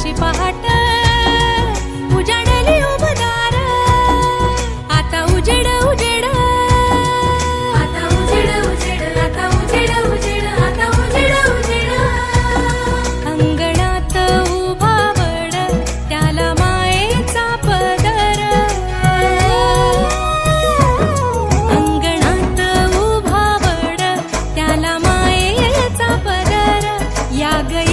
सकाळची पहाट उजाडली उबदार, आता उजेड उजेड, आता उजेड उजेड, आता उजेड उजेड, आता उजेड उजेड. अंगणात उभा वड त्याला मायेचा पदर, अंगणात उभा वड त्याला मायेचा पदर. या ग